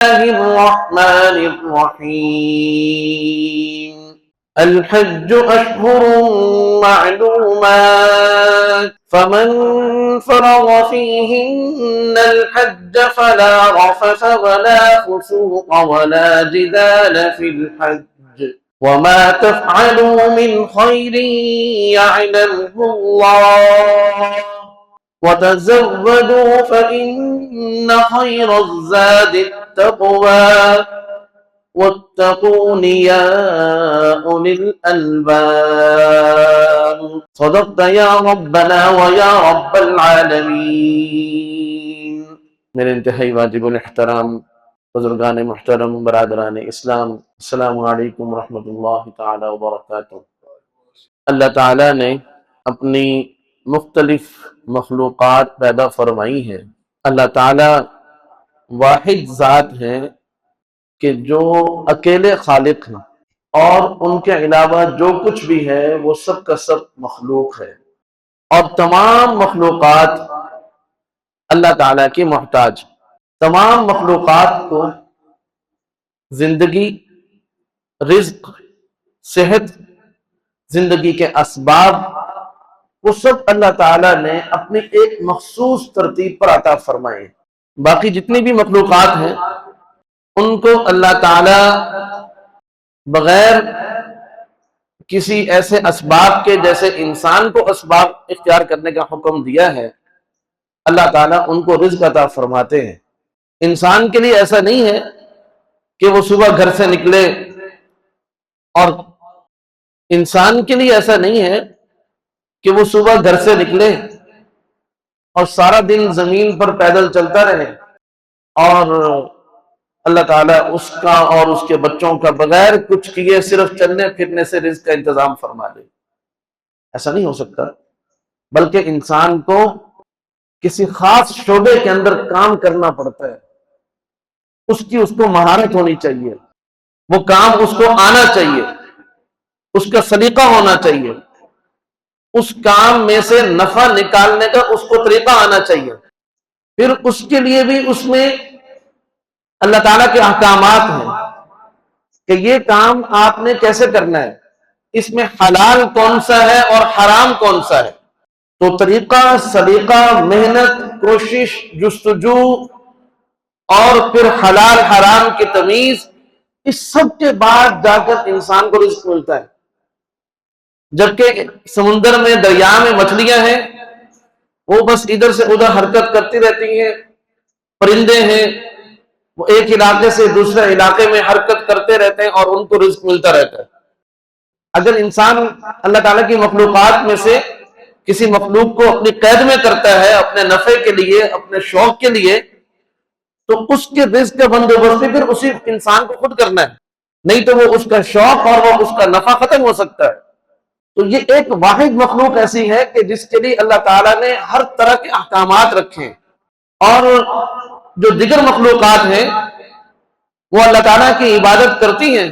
الرحمن الرحيم الحج أشهر معلومات فمن فرض فيهن الحج فلا رفث ولا فسوق ولا جدال في الحج وما تفعلوا من خير يعلمه الله وتزودوا فإن خير الزاد التقوى واتقون يا أولي الألباب صدقت يا ربنا ويا رب العالمين. میرے انتہائی واجب الاحترام بزرگان محترم برادران اسلام، السلام علیکم ورحمۃ اللہ تعالی وبرکاتہ۔ اللہ تعالیٰ نے اپنی مختلف مخلوقات پیدا فرمائی ہیں۔ اللہ تعالیٰ واحد ذات ہیں کہ جو اکیلے خالق ہیں، اور ان کے علاوہ جو کچھ بھی ہے وہ سب کا سب مخلوق ہے، اور تمام مخلوقات اللہ تعالیٰ کی محتاج۔ تمام مخلوقات کو زندگی، رزق، صحت، زندگی کے اسباب وہ سب اللہ تعالیٰ نے اپنی ایک مخصوص ترتیب پر عطا فرمائے۔ باقی جتنی بھی مخلوقات ہیں ان کو اللہ تعالیٰ بغیر کسی ایسے اسباب کے، جیسے انسان کو اسباب اختیار کرنے کا حکم دیا ہے، اللہ تعالیٰ ان کو رزق عطا فرماتے ہیں۔ انسان کے لیے ایسا نہیں ہے کہ وہ صبح گھر سے نکلے، اور انسان کے لیے ایسا نہیں ہے کہ وہ صبح گھر سے نکلے اور سارا دن زمین پر پیدل چلتا رہے، اور اللہ تعالیٰ اس کا اور اس کے بچوں کا بغیر کچھ کیے صرف چلنے پھرنے سے رزق کا انتظام فرما دے۔ ایسا نہیں ہو سکتا، بلکہ انسان کو کسی خاص شعبے کے اندر کام کرنا پڑتا ہے، اس کو مہارت ہونی چاہیے، وہ کام اس کو آنا چاہیے، اس کا سلیقہ ہونا چاہیے، اس کام میں سے نفع نکالنے کا اس کو طریقہ آنا چاہیے۔ پھر اس کے لیے بھی اس میں اللہ تعالیٰ کے احکامات ہیں کہ یہ کام آپ نے کیسے کرنا ہے، اس میں حلال کون سا ہے اور حرام کون سا ہے۔ تو طریقہ، سلیقہ، محنت، کوشش، جستجو، اور پھر حلال حرام کی تمیز، اس سب کے بعد جا کر انسان کو رزق ملتا ہے۔ جبکہ سمندر میں، دریا میں مچھلیاں ہیں، وہ بس ادھر سے ادھر حرکت کرتی رہتی ہیں، پرندے ہیں، وہ ایک علاقے سے دوسرے علاقے میں حرکت کرتے رہتے ہیں اور ان کو رزق ملتا رہتا ہے۔ اگر انسان اللہ تعالیٰ کی مخلوقات میں سے کسی مخلوق کو اپنی قید میں کرتا ہے اپنے نفع کے لیے، اپنے شوق کے لیے، تو اس کے رزق کا بندوبست پھر اسی انسان کو خود کرنا ہے، نہیں تو وہ اس کا شوق اور وہ اس کا نفع ختم ہو سکتا ہے۔ تو یہ ایک واحد مخلوق ایسی ہے کہ جس کے لیے اللہ تعالیٰ نے ہر طرح کے احکامات رکھے ہیں، اور جو دیگر مخلوقات ہیں وہ اللہ تعالیٰ کی عبادت کرتی ہیں،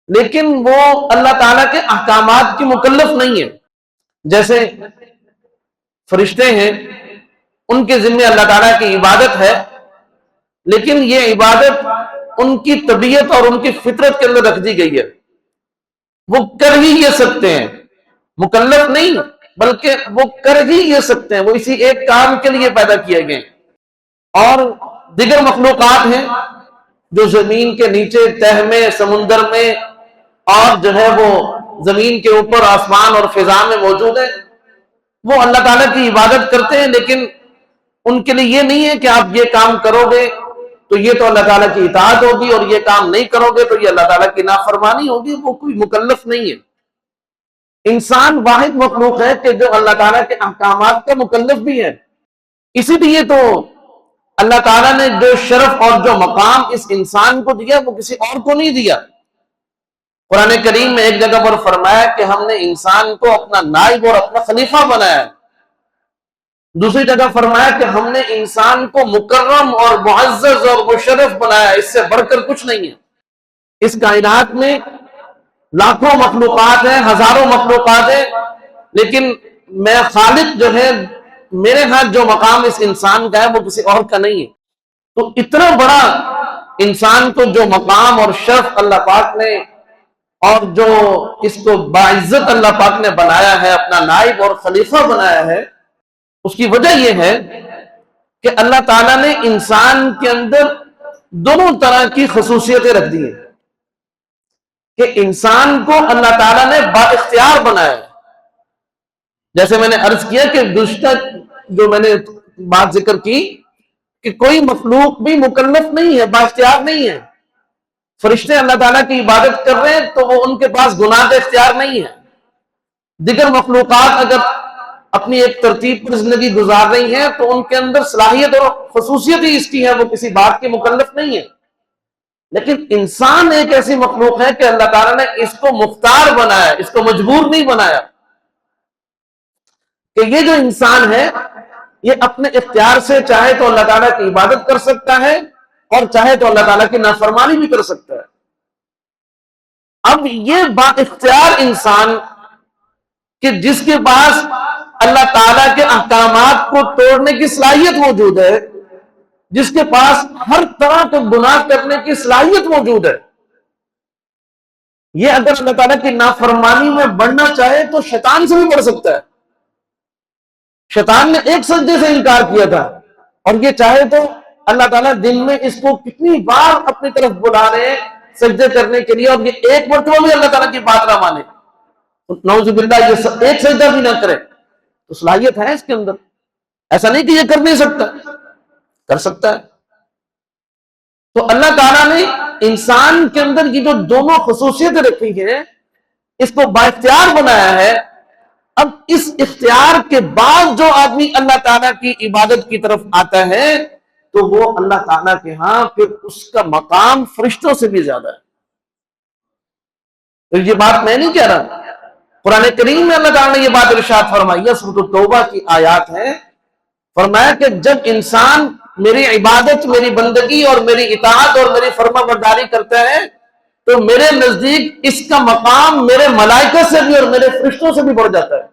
لیکن وہ اللہ تعالیٰ کے احکامات کی مکلف نہیں ہے۔ جیسے فرشتے ہیں، ان کے ذمہ اللہ تعالیٰ کی عبادت ہے، لیکن یہ عبادت ان کی طبیعت اور ان کی فطرت کے اندر رکھ دی گئی ہے، وہ کر ہی یہ سکتے ہیں، مکلف نہیں بلکہ وہ کر ہی یہ سکتے ہیں، وہ اسی ایک کام کے لیے پیدا کیے گئے۔ اور دیگر مخلوقات ہیں جو زمین کے نیچے، تہ میں، سمندر میں، اور جو ہے وہ زمین کے اوپر، آسمان اور فضا میں موجود ہیں، وہ اللہ تعالیٰ کی عبادت کرتے ہیں، لیکن ان کے لیے یہ نہیں ہے کہ آپ یہ کام کرو گے تو یہ تو اللہ تعالیٰ کی اطاعت ہوگی، اور یہ کام نہیں کرو گے تو یہ اللہ تعالیٰ کی نافرمانی ہوگی۔ وہ کوئی مکلف نہیں ہے۔ انسان واحد مخلوق ہے کہ جو اللہ تعالیٰ کے احکامات کا مکلف بھی ہے۔ اسی لیے تو اللہ تعالیٰ نے جو شرف اور جو مقام اس انسان کو دیا وہ کسی اور کو نہیں دیا۔ قرآن کریم میں ایک جگہ پر فرمایا کہ ہم نے انسان کو اپنا نائب اور اپنا خلیفہ بنایا ہے۔ دوسری جگہ فرمایا کہ ہم نے انسان کو مکرم اور معزز اور مشرف بنایا، اس سے بڑھ کر کچھ نہیں ہے۔ اس کائنات میں لاکھوں مخلوقات ہیں، ہزاروں مخلوقات ہیں، لیکن میں خالق جو ہے، میرے ہاتھ جو مقام اس انسان کا ہے وہ کسی اور کا نہیں ہے۔ تو اتنا بڑا انسان کو جو مقام اور شرف اللہ پاک نے اور جو اس کو باعزت اللہ پاک نے بنایا ہے، اپنا نائب اور خلیفہ بنایا ہے، اس کی وجہ یہ ہے کہ اللہ تعالیٰ نے انسان کے اندر دونوں طرح کی خصوصیتیں رکھ دی ہیں کہ انسان کو اللہ تعالیٰ نے با اختیار بنایا ہے. جیسے میں نے عرض کیا کہ گزشتہ جو میں نے بات ذکر کی کہ کوئی مخلوق بھی مکلف نہیں ہے، با اختیار نہیں ہے. فرشتے اللہ تعالیٰ کی عبادت کر رہے ہیں تو وہ ان کے پاس گناہ کا اختیار نہیں ہے. دیگر مخلوقات اگر اپنی ایک ترتیب پر زندگی گزار رہی ہیں تو ان کے اندر صلاحیت اور خصوصیت ہی اس کی ہے، وہ کسی بات کے مکلف نہیں ہے. لیکن انسان ایک ایسی مخلوق ہے کہ اللہ تعالیٰ نے اس کو مختار بنایا، اس کو مجبور نہیں بنایا کہ یہ جو انسان ہے یہ اپنے اختیار سے چاہے تو اللہ تعالیٰ کی عبادت کر سکتا ہے اور چاہے تو اللہ تعالیٰ کی نافرمانی بھی کر سکتا ہے. اب یہ با اختیار انسان کہ جس کے پاس اللہ تعالیٰ کے احکامات کو توڑنے کی صلاحیت موجود ہے، جس کے پاس ہر طرح کے گناہ کرنے کی صلاحیت موجود ہے، یہ اگر اللہ تعالیٰ کی نافرمانی میں بڑھنا چاہے تو شیطان سے بھی بڑھ سکتا ہے. شیطان نے ایک سجدے سے انکار کیا تھا اور یہ چاہے تو اللہ تعالیٰ دن میں اس کو کتنی بار اپنی طرف بلا رہے ہیں سجدے کرنے کے لیے، اور یہ ایک مرتبہ بھی اللہ تعالیٰ کی بات نہ مانے، نعوذ باللہ یہ ایک سجدہ بھی نہ کرے، تو صلاحیت ہے اس کے اندر. ایسا نہیں کہ یہ کر نہیں سکتا، کر سکتا ہے. تو اللہ تعالیٰ نے انسان کے اندر یہ جو دونوں خصوصیتیں رکھی ہیں اس کو با اختیار بنایا ہے. اب اس اختیار کے بعد جو آدمی اللہ تعالیٰ کی عبادت کی طرف آتا ہے تو وہ اللہ تعالیٰ کے ہاں پھر اس کا مقام فرشتوں سے بھی زیادہ ہے. تو یہ بات میں نہیں کہہ رہا، قرآن کریم میں اللہ تعالیٰ نے یہ بات ارشاد فرمائی ہے، سورۃ التوبہ کی آیات ہیں. فرمایا کہ جب انسان میری عبادت، میری بندگی اور میری اطاعت اور میری فرما برداری کرتا ہے تو میرے نزدیک اس کا مقام میرے ملائکہ سے بھی اور میرے فرشتوں سے بھی بڑھ جاتا ہے.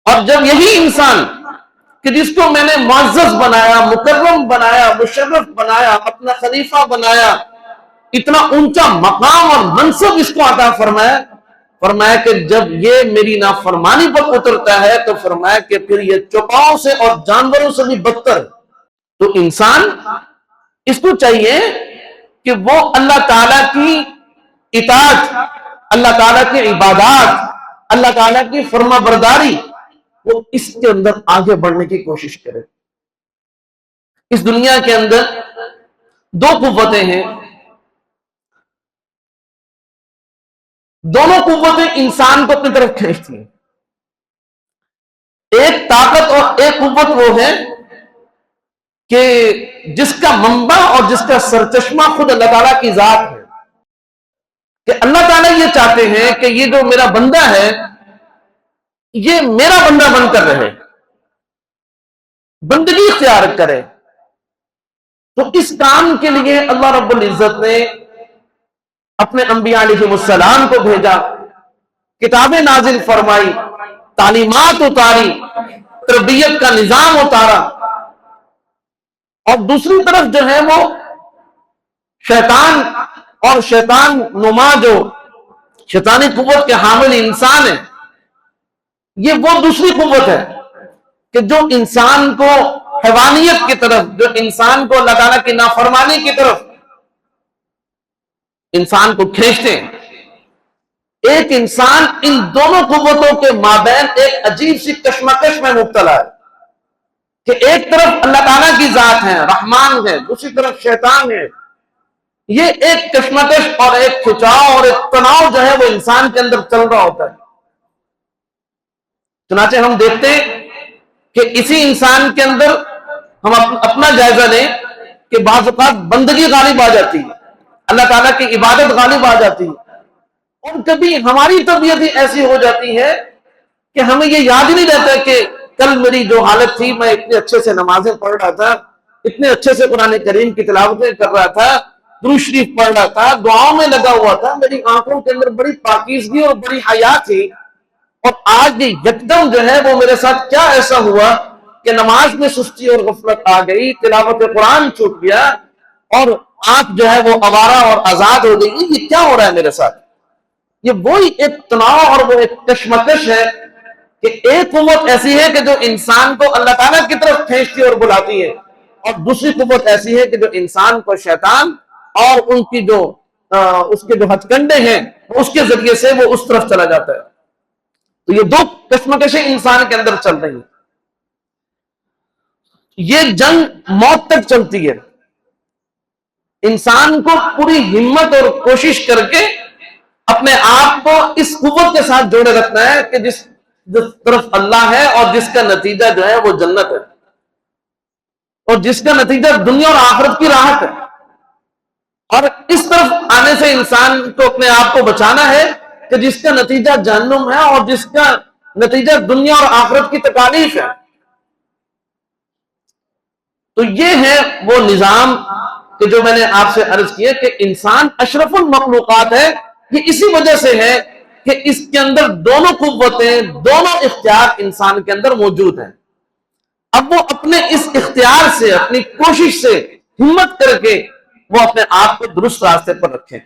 اور جب یہی انسان کہ جس کو میں نے معزز بنایا، مکرم بنایا، مشرف بنایا، اپنا خلیفہ بنایا، اتنا اونچا مقام اور منصب اس کو عطا فرمایا کہ جب یہ میری نافرمانی پر اترتا ہے تو فرمایا کہ پھر یہ چوپاؤں سے اور جانوروں سے بھی بدتر ہے. تو انسان اس کو چاہیے کہ وہ اللہ تعالیٰ کی اطاعت، اللہ تعالیٰ کی عبادات، اللہ تعالیٰ کی فرما برداری، وہ اس کے اندر آگے بڑھنے کی کوشش کرے. اس دنیا کے اندر دو قوتیں ہیں، دونوں قوتیں انسان کو اپنی طرف کھینچتی ہیں. ایک طاقت اور ایک قوت وہ ہے کہ جس کا منبع اور جس کا سرچشمہ خود اللہ تعالیٰ کی ذات ہے، کہ اللہ تعالیٰ یہ چاہتے ہیں کہ یہ جو میرا بندہ ہے یہ میرا بندہ بن کر رہے، بندگی اختیار کرے. تو اس کام کے لیے اللہ رب العزت نے اپنے انبیاء علیہ السلام کو بھیجا، کتابیں نازل فرمائی، تعلیمات اتاری، تربیت کا نظام اتارا. اور دوسری طرف جو ہے وہ شیطان اور شیطان نما جو شیطانی قوت کے حامل انسان ہے، یہ وہ دوسری قوت ہے کہ جو انسان کو حیوانیت کی طرف، جو انسان کو اللہ تعالیٰ کی نافرمانی کی طرف انسان کو کھینچتے ہیں. ایک انسان ان دونوں قوتوں کے مابین ایک عجیب سی کشمکش میں مبتلا ہے کہ ایک طرف اللہ تعالیٰ کی ذات ہے، رحمان ہے، دوسری طرف شیطان ہے. یہ ایک کشمکش اور ایک کھچاؤ اور ایک تناؤ جو ہے وہ انسان کے اندر چل رہا ہوتا ہے. چنانچہ ہم دیکھتے ہیں کہ اسی انسان کے اندر ہم اپنا جائزہ لیں کہ بعض اوقات بندگی غالب آ جاتی ہے، اللہ تعالیٰ کی عبادت غالب آ جاتی ہے، اور کبھی ہماری طبیعت ہی ایسی ہو جاتی ہے کہ ہمیں یہ یاد ہی نہیں رہتا کہ کل میری جو حالت تھی، میں اتنے اچھے سے نمازیں پڑھ رہا تھا، اتنے اچھے سے قرآن کریم کی تلاوتیں کر رہا تھا، درود شریف پڑھ رہا تھا، دعاؤں میں لگا ہوا تھا، میری آنکھوں کے اندر بڑی پاکیزگی اور بڑی حیا تھی، اور آج یکدم جو ہے وہ میرے ساتھ کیا ایسا ہوا کہ نماز میں سستی اور غفلت آ گئی، تلاوت قرآن چھوٹ گیا، اور آنکھ جو ہے وہ آوارہ اور آزاد ہو گئی، یہ کیا ہو رہا ہے میرے ساتھ؟ یہ وہی ایک تناؤ اور وہ ایک کشمکش ہے کہ ایک قوت ایسی ہے کہ جو انسان کو اللہ تعالیٰ کی طرف کھینچتی اور بلاتی ہے، اور دوسری قوت ایسی ہے کہ جو انسان کو شیطان اور ان کی جو اس کے جو ہتھ کنڈے ہیں اس کے ذریعے سے وہ اس طرف چلا جاتا ہے۔ تو یہ دو کشمکشیں انسان کے اندر چل رہی ہیں، یہ جنگ موت تک چلتی ہے۔ انسان کو پوری ہمت اور کوشش کر کے اپنے آپ کو اس قوت کے ساتھ جوڑے رکھنا ہے کہ جس طرف اللہ ہے اور جس کا نتیجہ جو ہے وہ جنت ہے، اور جس کا نتیجہ دنیا اور آخرت کی راحت ہے، اور اس طرف آنے سے انسان کو اپنے آپ کو بچانا ہے کہ جس کا نتیجہ جہنم ہے اور جس کا نتیجہ دنیا اور آخرت کی تکالیف ہے۔ تو یہ ہے وہ نظام کہ جو میں نے آپ سے عرض کیا کہ انسان اشرف المخلوقات ہے، یہ اسی وجہ سے ہے کہ اس کے اندر دونوں قوتیں، دونوں اختیار انسان کے اندر موجود ہیں۔ اب وہ اپنے اس اختیار سے، اپنی کوشش سے ہمت کر کے وہ اپنے آپ کو درست راستے پر رکھیں،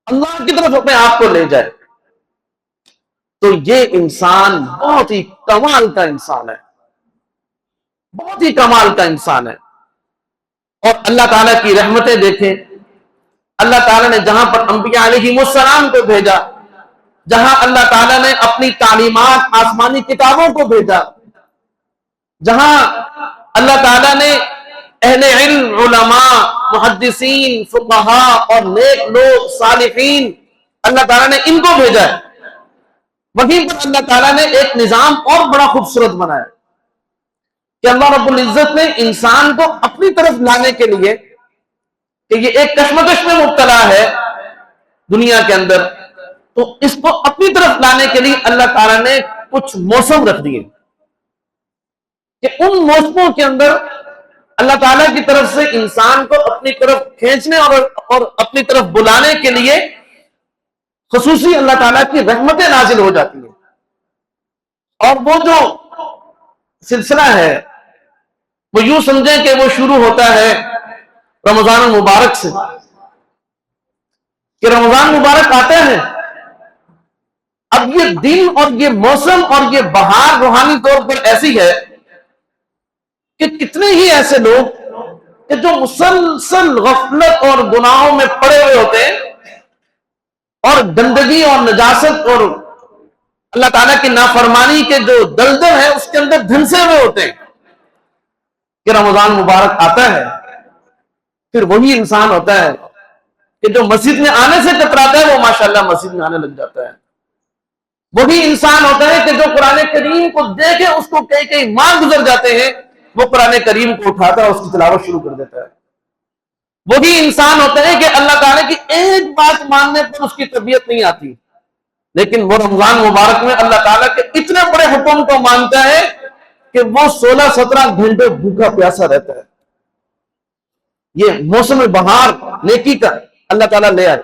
اللہ کی طرف اپنے آپ کو لے جائے۔ تو یہ انسان بہت ہی کمال کا انسان ہے، بہت ہی کمال کا انسان ہے۔ اور اللہ تعالیٰ کی رحمتیں دیکھیں، اللہ تعالیٰ نے جہاں پر انبیاء علیہ السلام کو بھیجا، جہاں اللہ تعالیٰ نے اپنی تعلیمات آسمانی کتابوں کو بھیجا، جہاں اللہ تعالیٰ نے اہل علم، علماء، محدثین، فقہاء اور نیک لوگ، صالحین، اللہ تعالیٰ نے ان کو بھیجا ہے، وہیں پر اللہ تعالیٰ نے ایک نظام اور بڑا خوبصورت بنایا کہ اللہ رب العزت نے انسان کو اپنی طرف لانے کے لیے کہ یہ ایک کشمکش میں مبتلا ہے دنیا کے اندر، تو اس کو اپنی طرف لانے کے لیے اللہ تعالیٰ نے کچھ موسم رکھ دیے کہ ان موسموں کے اندر اللہ تعالیٰ کی طرف سے انسان کو اپنی طرف کھینچنے اور اپنی طرف بلانے کے لیے خصوصی اللہ تعالیٰ کی رحمتیں نازل ہو جاتی ہیں۔ اور وہ جو سلسلہ ہے وہ یوں سمجھیں کہ وہ شروع ہوتا ہے رمضان المبارک سے، کہ رمضان مبارک آتے ہیں، اب یہ دن اور یہ موسم اور یہ بہار روحانی طور پر ایسی ہے کہ کتنے ہی ایسے لوگ کہ جو مسلسل غفلت اور گناہوں میں پڑے ہوئے ہوتے ہیں اور گندگی اور نجاست اور اللہ تعالیٰ کی نافرمانی کے جو دلدل ہے اس کے اندر دھنسے ہوئے ہوتے ہیں، کہ رمضان مبارک آتا ہے پھر وہی انسان ہوتا ہے کہ جو مسجد میں آنے سے کتراتا ہے وہ ماشاءاللہ مسجد میں آنے لگ جاتا ہے، وہی انسان ہوتا ہے کہ جو قرآن کریم کو دیکھے اس کو کئی ماہ گزر جاتے ہیں وہ قرآن کریم کو اٹھاتا ہے، اس کی تلاوت شروع کر دیتا ہے، وہی انسان ہوتا ہے کہ اللہ تعالیٰ کی ایک بات ماننے پر اس کی طبیعت نہیں آتی، لیکن وہ رمضان مبارک میں اللہ تعالیٰ کے اتنے بڑے حکم کو مانتا ہے کہ وہ 16-17 گھنٹے بھوکا پیاسا رہتا ہے۔ یہ موسم بہار نیکی کا اللہ تعالیٰ لے آئے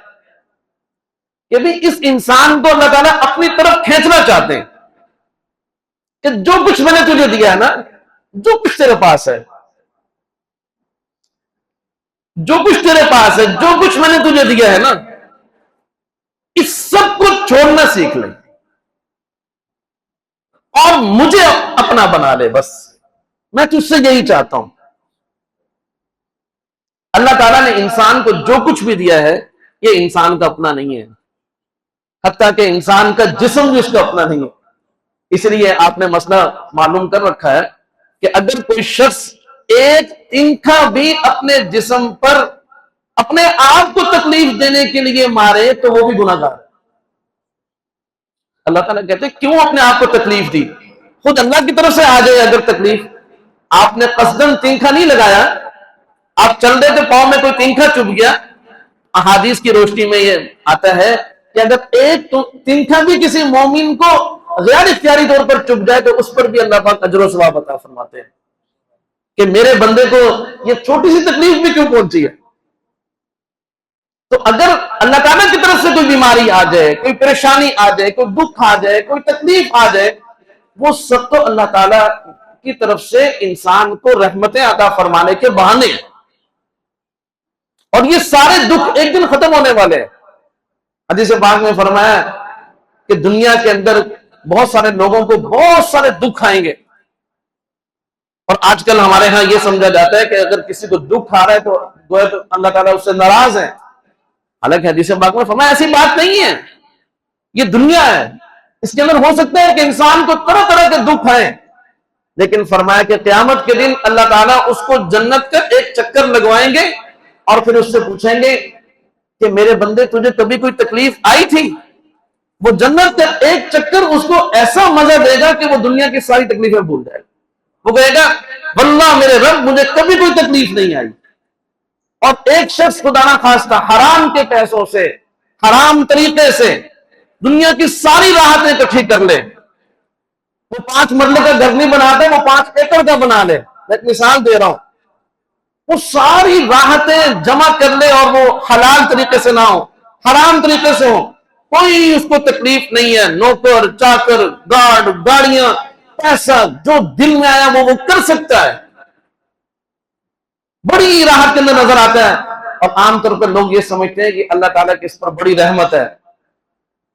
کہ بھی اس انسان کو اللہ تعالیٰ اپنی طرف کھینچنا چاہتے ہیں کہ جو کچھ میں نے تجھے دیا ہے نا، جو کچھ تیرے پاس ہے، جو کچھ تیرے پاس ہے، جو کچھ میں نے تجھے دیا ہے نا، اس سب کو چھوڑنا سیکھ لیں اور مجھے اپنا بنا لے، بس میں تجھ سے یہی چاہتا ہوں۔ اللہ تعالیٰ نے انسان کو جو کچھ بھی دیا ہے یہ انسان کا اپنا نہیں ہے، حتیٰ کہ انسان کا جسم بھی اس کا اپنا نہیں ہے۔ اس لیے آپ نے مسئلہ معلوم کر رکھا ہے کہ اگر کوئی شخص ایک تنکا بھی اپنے جسم پر اپنے آپ کو تکلیف دینے کے لیے مارے تو وہ بھی گناہ گار ہے۔ اللہ تعالیٰ کہتے ہیں کیوں اپنے آپ کو تکلیف دی؟ خود اللہ کی طرف سے آ جائے اگر تکلیف، آپ نے قصدن تنکا نہیں لگایا، آپ چل رہے تھے پاؤں میں کوئی تنکا چبھ گیا، احادیث کی روشنی میں یہ آتا ہے کہ اگر ایک تنکا بھی کسی مومن کو غیر اختیاری طور پر چبھ جائے تو اس پر بھی اللہ پاک اجر و ثواب عطا فرماتے ہیں کہ میرے بندے کو یہ چھوٹی سی تکلیف بھی کیوں پہنچی ہے۔ تو اگر اللہ تعالیٰ کی طرف سے کوئی بیماری آ جائے، کوئی پریشانی آ جائے، کوئی دکھ آ جائے، کوئی تکلیف آ جائے، وہ سب تو اللہ تعالیٰ کی طرف سے انسان کو رحمتیں عطا فرمانے کے بہانے ہیں۔ اور یہ سارے دکھ ایک دن ختم ہونے والے ہیں۔ حدیث پاک میں فرمایا کہ دنیا کے اندر بہت سارے لوگوں کو بہت سارے دکھ آئیں گے، اور آج کل ہمارے ہاں یہ سمجھا جاتا ہے کہ اگر کسی کو دکھ آ رہا ہے تو گویا تو اللہ تعالیٰ اس سے ناراض ہے، حالانکہ حدیث پاک میں فرمایا ایسی بات نہیں ہے، یہ دنیا ہے، اس کے اندر ہو سکتا ہے کہ انسان کو طرح طرح کے دکھ آئیں، لیکن فرمایا کہ قیامت کے دن اللہ تعالیٰ اس کو جنت کا ایک چکر لگوائیں گے اور پھر اس سے پوچھیں گے کہ میرے بندے تجھے کبھی کوئی تکلیف آئی تھی؟ وہ جنت کا ایک چکر اس کو ایسا مزہ دے گا کہ وہ دنیا کی ساری تکلیفیں بھول جائے گا، وہ کہے گا واللہ میرے رب مجھے کبھی کوئی تکلیف نہیں آئی۔ اور ایک شخص خدا نہ خواستہ حرام کے پیسوں سے، حرام طریقے سے دنیا کی ساری راحتیں اکٹھی کر لے، وہ 5 مرلے کا گھر نہیں بناتے، وہ 5 ایکڑ کا بنا لے، میں ایک مثال دے رہا ہوں، وہ ساری راحتیں جمع کر لے اور وہ حلال طریقے سے نہ ہو، حرام طریقے سے ہو، کوئی اس کو تکلیف نہیں ہے، نوکر چاکر گارڈ گاڑیاں پیسہ جو دل میں آیا وہ کر سکتا ہے، بڑی راحت کے اندر نظر آتا ہے۔ اور عام طور پر لوگ یہ سمجھتے ہیں کہ اللہ تعالیٰ کی اس پر بڑی رحمت ہے،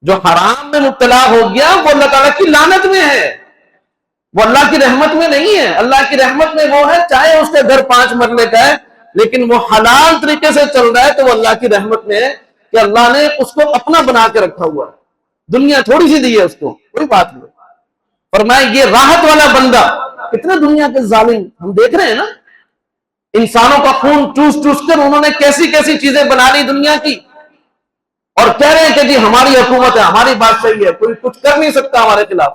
جو حرام میں مبتلا ہو گیا وہ اللہ تعالیٰ کی لعنت میں ہے، وہ اللہ کی رحمت میں نہیں ہے۔ اللہ کی رحمت میں وہ ہے چاہے اس کے گھر 5 مرلے کا ہے لیکن وہ حلال طریقے سے چل رہا ہے تو وہ اللہ کی رحمت میں ہے کہ اللہ نے اس کو اپنا بنا کے رکھا ہوا ہے، دنیا تھوڑی سی دی ہے اس کو، کوئی بات نہیں۔ فرمایا یہ راحت والا بندہ، کتنے دنیا کے ظالم ہم دیکھ رہے ہیں نا، انسانوں کا خون چوس چوس کر انہوں نے کیسی کیسی چیزیں بنا لی دنیا کی، اور کہہ رہے ہیں کہ جی ہماری حکومت ہے، ہماری بات صحیح ہے، کوئی کچھ کر نہیں سکتا ہمارے خلاف۔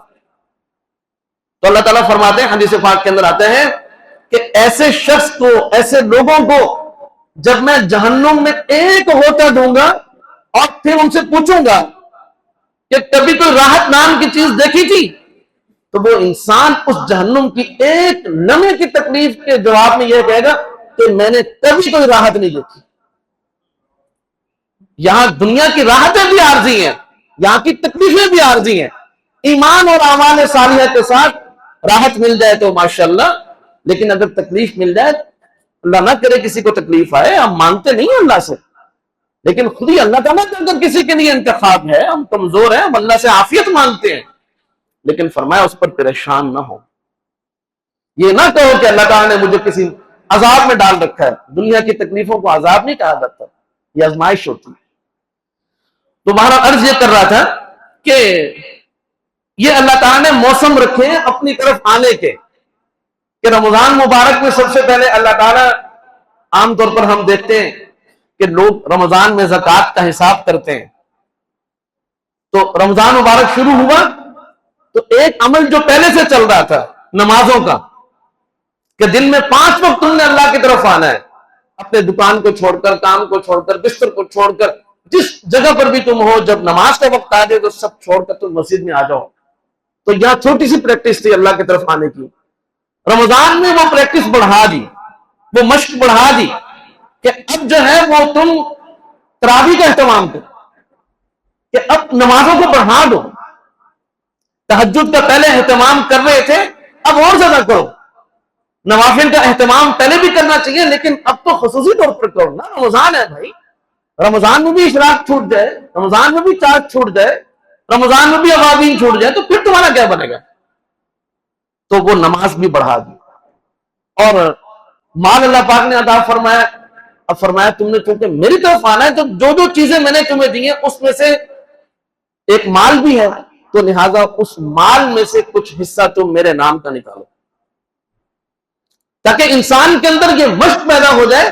تو اللہ تعالیٰ فرماتے ہیں، حدیث پاک کے اندر آتے ہیں کہ ایسے شخص کو، ایسے لوگوں کو جب میں جہنم میں ایک ہوتا دوں گا اور پھر ان سے پوچھوں گا کہ کبھی کوئی راحت نام کی چیز دیکھی تھی، تو وہ انسان اس جہنم کی ایک لمحے کی تکلیف کے جواب میں یہ کہے گا کہ میں نے کبھی کوئی راحت نہیں دیکھی۔ یہاں دنیا کی راحتیں بھی عارضی ہیں، یہاں کی تکلیفیں بھی عارضی ہیں، ایمان اور اعمال صالحہ کے ساتھ راحت مل جائے تو ماشاءاللہ، لیکن اگر تکلیف مل جائے، اللہ نہ کرے کسی کو تکلیف آئے، ہم مانتے نہیں ہیں اللہ سے، لیکن خود ہی اللہ تعالیٰ کا اگر کسی کے لیے انتخاب ہے، ہم کمزور ہیں، ہم اللہ سے عافیت مانگتے ہیں، لیکن فرمایا اس پر پریشان نہ ہو، یہ نہ کہو کہ اللہ تعالیٰ نے مجھے کسی عذاب میں ڈال رکھا ہے۔ دنیا کی تکلیفوں کو عذاب نہیں کہا جاتا، یہ آزمائش ہوتی ہے۔ تو تمہارا عرض یہ کر رہا تھا کہ یہ اللہ تعالیٰ نے موسم رکھے ہیں اپنی طرف آنے کے، کہ رمضان مبارک میں سب سے پہلے اللہ تعالیٰ، عام طور پر ہم دیکھتے ہیں کہ لوگ رمضان میں زکوٰۃ کا حساب کرتے ہیں، تو رمضان مبارک شروع ہوا تو ایک عمل جو پہلے سے چل رہا تھا نمازوں کا، کہ دن میں 5 وقت تم نے اللہ کی طرف آنا ہے، اپنے دکان کو چھوڑ کر، کام کو چھوڑ کر، بستر کو چھوڑ کر، جس جگہ پر بھی تم ہو، جب نماز کا وقت آ جائے تو سب چھوڑ کر تم مسجد میں آ جاؤ۔ تو یہاں چھوٹی سی پریکٹس تھی اللہ کی طرف آنے کی، رمضان میں وہ پریکٹس بڑھا دی، وہ مشق بڑھا دی کہ اب جو ہے وہ تم تراویح کا اہتمام کرو، کہ اب نمازوں کو بڑھا دو، تہجد کا پہلے اہتمام کر رہے تھے اب اور زیادہ کرو، نوافل کا اہتمام پہلے بھی کرنا چاہیے لیکن اب تو خصوصی طور پر کرو نا، رمضان ہے بھائی، رمضان میں بھی اشراق چھوٹ جائے، رمضان میں بھی چاند چھوٹ جائے، رمضان میں بھی ابابین چھوٹ جائے تو پھر تمہارا کیا بنے گا؟ تو وہ نماز بھی بڑھا دی، اور مال اللہ پاک نے عطا فرمایا، اب فرمایا تم نے چونکہ میری طرف آنا ہے تو جو جو چیزیں میں نے تمہیں دی ہیں اس میں سے ایک مال بھی ہے، تو لہٰذا اس مال میں سے کچھ حصہ تم میرے نام کا نکالو، تاکہ انسان کے اندر یہ مشق پیدا ہو جائے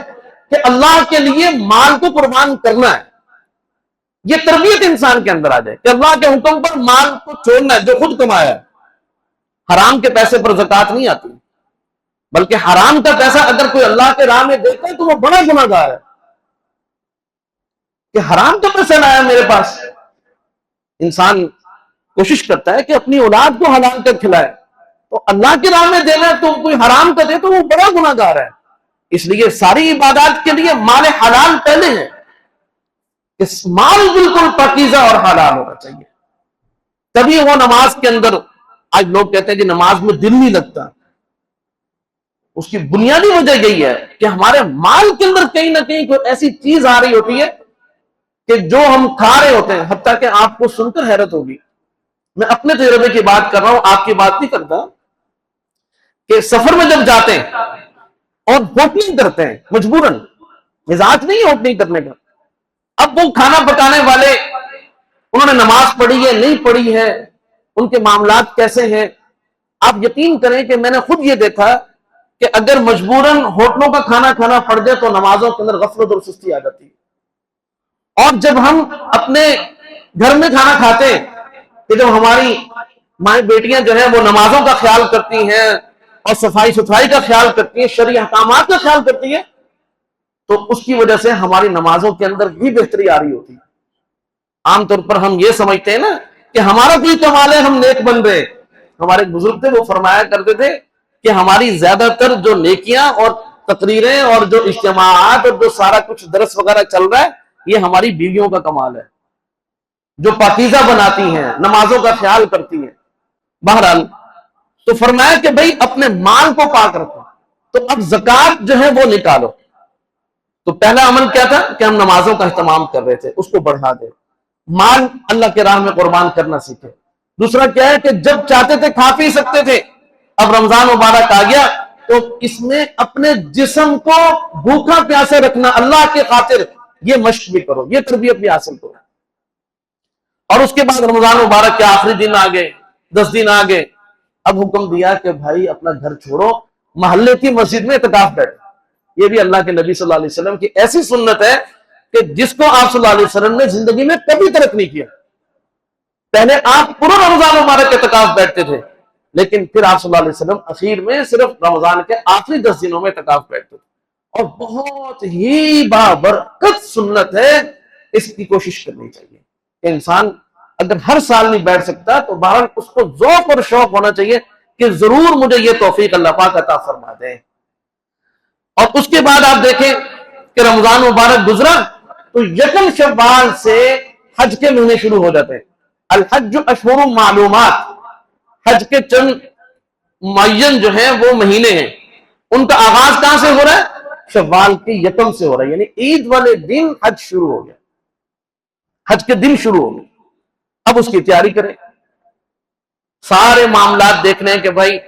کہ اللہ کے لیے مال کو قربان کرنا ہے، یہ تربیت انسان کے اندر آ جائے کہ اللہ کے حکم پر مال کو چھوڑنا ہے جو خود کمایا ہے۔ حرام کے پیسے پر زکوٰۃ نہیں آتی، بلکہ حرام کا پیسہ اگر کوئی اللہ کے راہ میں دیتا ہے تو وہ بڑا گناہ گار ہے، کہ حرام کا پیسہ لایا میرے پاس۔ انسان کوشش کرتا ہے کہ اپنی اولاد کو حلال کر کھلائے، تو اللہ کی راہ میں دینا تو کوئی حرام کا دے تو وہ بڑا گناہ گار ہے۔ اس لیے ساری عبادات کے لیے مال حلال پہلے ہے، کہ مال بالکل پاکیزہ اور حلال ہونا چاہیے، تبھی وہ نماز کے اندر، آج لوگ کہتے ہیں کہ نماز میں دل نہیں لگتا، اس کی بنیادی وجہ یہی ہے کہ ہمارے مال کے اندر کہیں نہ کہیں کوئی ایسی چیز آ رہی ہوتی ہے کہ جو ہم کھا رہے ہوتے ہیں. حتیٰ کہ آپ کو سن کر حیرت ہوگی, میں اپنے تجربے کی بات کر رہا ہوں, آپ کی بات نہیں کرتا, کہ سفر میں جب جاتے ہیں اور ہوٹلنگ کرتے ہیں مجبوراً, مزاج نہیں ہے ہوٹلنگ کرنے کا, اب وہ کھانا پکانے والے انہوں نے نماز پڑھی ہے نہیں پڑھی ہے, ان کے معاملات کیسے ہیں, آپ یقین کریں کہ میں نے خود یہ دیکھا کہ اگر مجبوراً ہوٹلوں کا کھانا کھانا پڑ جائے تو نمازوں کے اندر غفلت اور سستی آ جاتی ہے. اور جب ہم اپنے گھر میں کھانا کھاتے ہیں کہ جب ہماری مائیں بیٹیاں جو ہیں وہ نمازوں کا خیال کرتی ہیں اور صفائی ستھرائی کا خیال کرتی ہیں, شرعی احکامات کا خیال کرتی ہیں, تو اس کی وجہ سے ہماری نمازوں کے اندر بھی بہتری آ رہی ہوتی ہے. عام طور پر ہم یہ سمجھتے ہیں نا کہ ہمارا کوئی کمال ہے, ہم نیک بن رہے. ہمارے بزرگ تھے وہ فرمایا کرتے تھے کہ ہماری زیادہ تر جو نیکیاں اور تقریریں اور جو اجتماعات اور جو سارا کچھ درس وغیرہ چل رہا ہے یہ ہماری بیویوں کا کمال ہے, جو پاکیزہ بناتی ہیں, نمازوں کا خیال کرتی ہیں. بہرحال تو فرمایا کہ بھئی اپنے مال کو پاک رکھو, تو اب زکوٰۃ جو ہے وہ نکالو. تو پہلا عمل کیا تھا کہ ہم نمازوں کا اہتمام کر رہے تھے, اس کو بڑھا دیں, مال اللہ کے راہ میں قربان کرنا سیکھے. دوسرا کیا ہے کہ جب چاہتے تھے کھا پی سکتے تھے, اب رمضان مبارک آ گیا تو اس میں اپنے جسم کو بھوکا پیاسے رکھنا اللہ کے خاطر, یہ مشق بھی کرو, یہ تربیت بھی حاصل کرو. اور اس کے بعد رمضان مبارک کے آخری دن آ گئے, 10 دن آ گئے, اب حکم دیا کہ بھائی اپنا گھر چھوڑو, محلے کی مسجد میں اعتکاف بیٹھو. یہ بھی اللہ کے نبی صلی اللہ علیہ وسلم کی ایسی سنت ہے کہ جس کو آپ صلی اللہ علیہ وسلم نے زندگی میں کبھی ترک نہیں کیا. پہلے آپ پورا رمضان مبارک کے اعتکاف بیٹھتے تھے, لیکن پھر آپ صلی اللہ علیہ وسلم اخیر میں صرف رمضان کے آخری 10 دنوں میں اعتکاف بیٹھتے تھے. اور بہت ہی بابرکت سنت ہے, اس کی کوشش کرنی چاہیے کہ انسان اگر ہر سال نہیں بیٹھ سکتا تو بہرحال اس کو ذوق اور شوق ہونا چاہیے کہ ضرور مجھے یہ توفیق اللہ پاک عطا فرما دیں. اور اس کے بعد آپ دیکھیں کہ رمضان مبارک گزرا تو یکم شوال سے حج کے مہینے شروع ہو جاتے ہیں. الحج اشہر معلومات, حج کے چند معین جو ہیں وہ مہینے ہیں, ان کا آغاز کہاں سے ہو رہا ہے؟ شوال کے یکم سے ہو رہا ہے, یعنی عید والے دن حج شروع ہو گیا, حج کے دن شروع ہو گئے. اب اس کی تیاری کریں, سارے معاملات دیکھنے ہیں کہ بھائی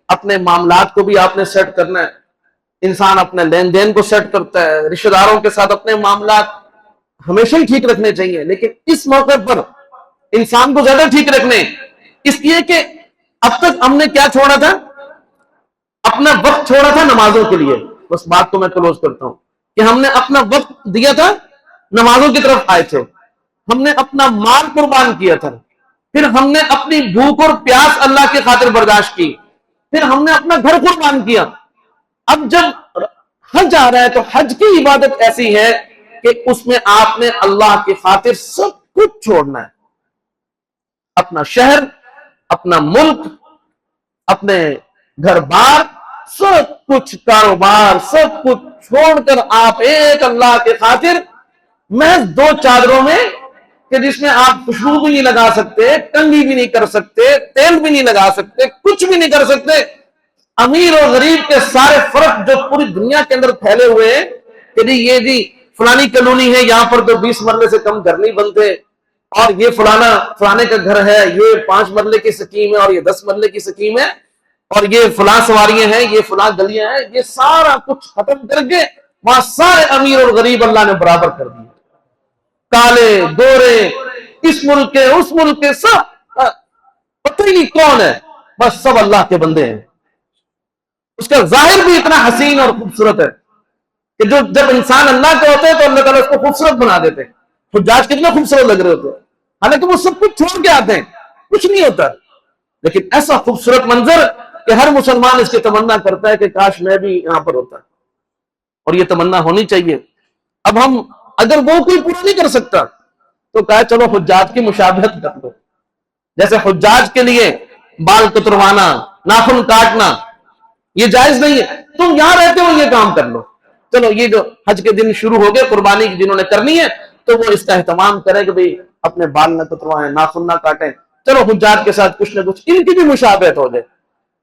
اپنے معاملات کو بھی آپ نے سیٹ کرنا ہے. انسان اپنے لین دین کو سیٹ کرتا ہے, رشتہ داروں کے ساتھ اپنے معاملات ہمیشہ ہی ٹھیک رکھنے چاہیے, لیکن اس موقع پر انسان کو زیادہ ٹھیک رکھنے اس لیے کہ اب تک ہم نے کیا چھوڑا تھا؟ اپنا وقت چھوڑا تھا نمازوں کے لیے. بس بات کو میں کلوز کرتا ہوں کہ ہم نے اپنا وقت دیا تھا, نمازوں کی طرف آئے تھے, ہم نے اپنا مال قربان کیا تھا, پھر ہم نے اپنی بھوک اور پیاس اللہ کی خاطر برداشت کی, پھر ہم نے اپنا گھر قربان کیا. اب جب حج آ رہا ہے تو حج کی عبادت ایسی ہے کہ اس میں آپ نے اللہ کی خاطر سب کچھ چھوڑنا ہے, اپنا شہر, اپنا ملک, اپنے گھر بار, سب کچھ کاروبار, سب کچھ چھوڑ کر آپ ایک اللہ کے خاطر محض 2 چادروں میں, کہ جس میں آپ خوشبو بھی نہیں لگا سکتے, کنگھی بھی نہیں کر سکتے, تیل بھی نہیں لگا سکتے, کچھ بھی نہیں کر سکتے. امیر اور غریب کے سارے فرق جو پوری دنیا کے اندر پھیلے ہوئے ہیں کہ یہ جی فلانی کالونی ہے, یہاں پر تو 20 مرلے سے کم گھر نہیں بنتے, اور یہ فلانے کا گھر ہے, یہ 5 مرلے کی سکیم ہے, اور یہ 10 مرلے کی سکیم ہے, اور یہ فلاں سواریاں ہیں, یہ فلاں گلیاں ہیں, یہ سارا کچھ ختم کر کے وہاں سارے امیر اور غریب اللہ نے برابر کر دیے. کالے گورے, اس ملک کے اس ملک کے, سب پتہ ہی نہیں کون ہے, بس سب اللہ کے بندے ہیں. اس کا ظاہر بھی اتنا حسین اور خوبصورت ہے کہ جب انسان اللہ کے ہوتے ہیں تو اللہ تعالیٰ اس کو خوبصورت بنا دیتے ہیں. حجاج کتنے خوبصورت لگ رہے ہوتے ہیں, حالانکہ وہ سب کچھ چھوڑ کے آتے ہیں, کچھ نہیں ہوتا, لیکن ایسا خوبصورت منظر کہ ہر مسلمان اس کی تمنا کرتا ہے کہ کاش میں بھی یہاں پر ہوتا, اور یہ تمنا ہونی چاہیے. اب ہم اگر وہ کوئی پورا نہیں کر سکتا تو کہا چلو حجاج کی مشابہت کر دو. جیسے حجاج کے لیے بال کتروانا, ناخن کاٹنا یہ جائز نہیں ہے, تم یہاں رہتے ہو یہ کام کر لو. چلو یہ جو حج کے دن شروع ہو گئے, قربانی کی جنہوں نے کرنی ہے تو وہ اس کا اہتمام کریں کہ بھئی اپنے بال نہ کتروائیں, ناخن نہ کاٹیں. چلو حجاج کے ساتھ کچھ نہ کچھ ان کی بھی مشابہت ہو جائے.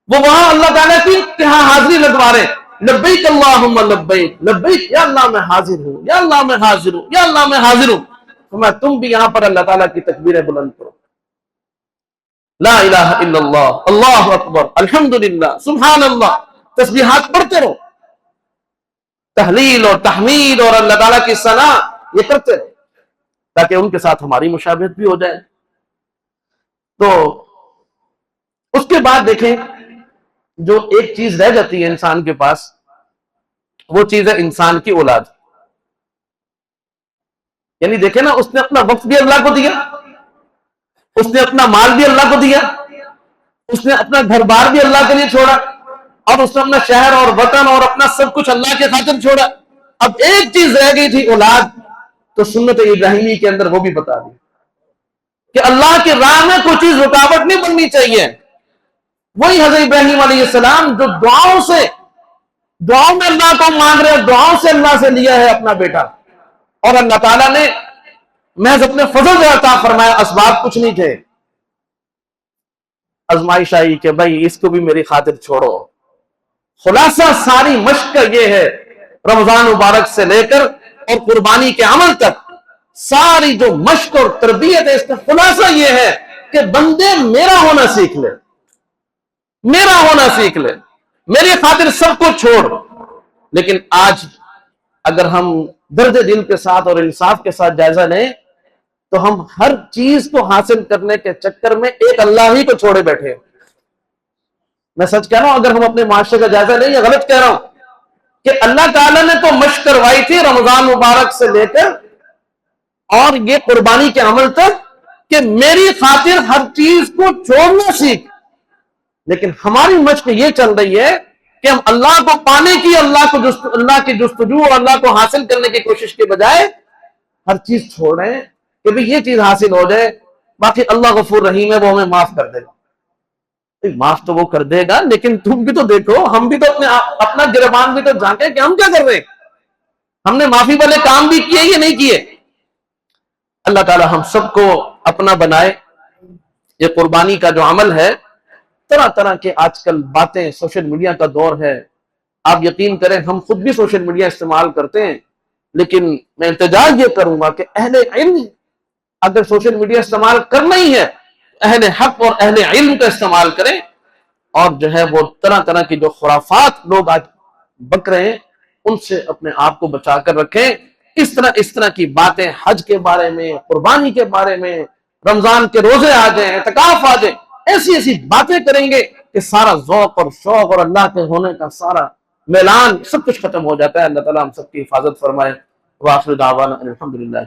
وہ وہاں اللہ تعالیٰ کی ہاں حاضری لگوا رہے ہیں, لبیک اللہم لبیک، لبیک یا اللہ میں حاضر ہوں، یا اللہ میں حاضر ہوں، یا اللہ میں حاضر ہوں. تم بھی یہاں پر اللہ تعالیٰ کی تکبیریں بلند کرو. لا الہ الا اللہ، اللہ اکبر، الحمدللہ، سبحان اللہ، تسبیحات پڑھتے رہو، تحلیل اور تحمید اور اللہ تعالیٰ کی ثنا یہ کرتے رہو تاکہ ان کے ساتھ ہماری مشابہت بھی ہو جائے. تو اس کے بعد دیکھیں جو ایک چیز رہ جاتی ہے انسان کے پاس، وہ چیز ہے انسان کی اولاد. یعنی دیکھیں نا، اس نے اپنا وقت بھی اللہ کو دیا، اس نے اپنا مال بھی اللہ کو دیا، اس نے اپنا گھر بار بھی اللہ کے لیے چھوڑا، اور اس نے اپنا شہر اور وطن اور اپنا سب کچھ اللہ کے خاطر چھوڑا. اب ایک چیز رہ گئی تھی، اولاد. تو سنت ابراہیمی کے اندر وہ بھی بتا دی کہ اللہ کی راہ میں کوئی چیز رکاوٹ نہیں بننی چاہیے. وہی حضرت ابراہیم علیہ السلام جو دعاؤں میں اللہ کو مانگ رہے، دعاؤں سے اللہ سے لیا ہے اپنا بیٹا، اور اللہ تعالیٰ نے محض اپنے فضل سے عطا فرمایا، اسباب کچھ نہیں تھے. آزمائش آئی کہ بھائی اس کو بھی میری خاطر چھوڑو. خلاصہ ساری مشق کا یہ ہے، رمضان مبارک سے لے کر اور قربانی کے عمل تک ساری جو مشق اور تربیت ہے، اس کا خلاصہ یہ ہے کہ بندے میرا ہونا سیکھ لے، میرا ہونا سیکھ لے، میری خاطر سب کو چھوڑ. لیکن آج اگر ہم درد دل کے ساتھ اور انصاف کے ساتھ جائزہ لیں تو ہم ہر چیز کو حاصل کرنے کے چکر میں ایک اللہ ہی کو چھوڑے بیٹھے. میں سچ کہہ رہا ہوں، اگر ہم اپنے معاشرے کا جائزہ لیں، یا غلط کہہ رہا ہوں؟ کہ اللہ تعالیٰ نے تو مشق کروائی تھی رمضان مبارک سے لے کر اور یہ قربانی کے عمل تک کہ میری خاطر ہر چیز کو چھوڑنا سیکھ. لیکن ہماری مشق یہ چل رہی ہے کہ ہم اللہ کو پانے کی، اللہ کی جستجو اور اللہ کو حاصل کرنے کی کوشش کے بجائے ہر چیز چھوڑ رہے ہیں کہ بھی یہ چیز حاصل ہو جائے، باقی اللہ غفور رحیم ہے، وہ ہمیں معاف کر دے گا. معاف تو وہ کر دے گا، لیکن تم بھی تو دیکھو، ہم بھی تو اپنا گربان بھی تو جانتے کہ ہم کیا کر رہے ہیں. ہم نے معافی والے کام بھی کیے یا نہیں کیے. اللہ تعالی ہم سب کو اپنا بنائے. یہ قربانی کا جو عمل ہے، طرح طرح کے آج کل باتیں، سوشل میڈیا کا دور ہے. آپ یقین کریں ہم خود بھی سوشل میڈیا استعمال کرتے ہیں، لیکن میں احتجاج یہ کروں گا کہ اہل علم اگر سوشل میڈیا استعمال کرنا ہی ہے، اہل حق اور اہل علم کا استعمال کریں، اور جو ہے وہ طرح طرح کی جو خرافات لوگ آج بک رہے ہیں ان سے اپنے آپ کو بچا کر رکھیں. اس طرح کی باتیں حج کے بارے میں، قربانی کے بارے میں، رمضان کے روزے آ جائیں، اعتکاف آ جائیں، ایسی باتیں کریں گے کہ سارا ذوق اور شوق اور اللہ کے ہونے کا سارا میلان سب کچھ ختم ہو جاتا ہے. اللہ تعالیٰ ہم سب کی حفاظت فرمائے. وآخر دعوانا الحمدللہ.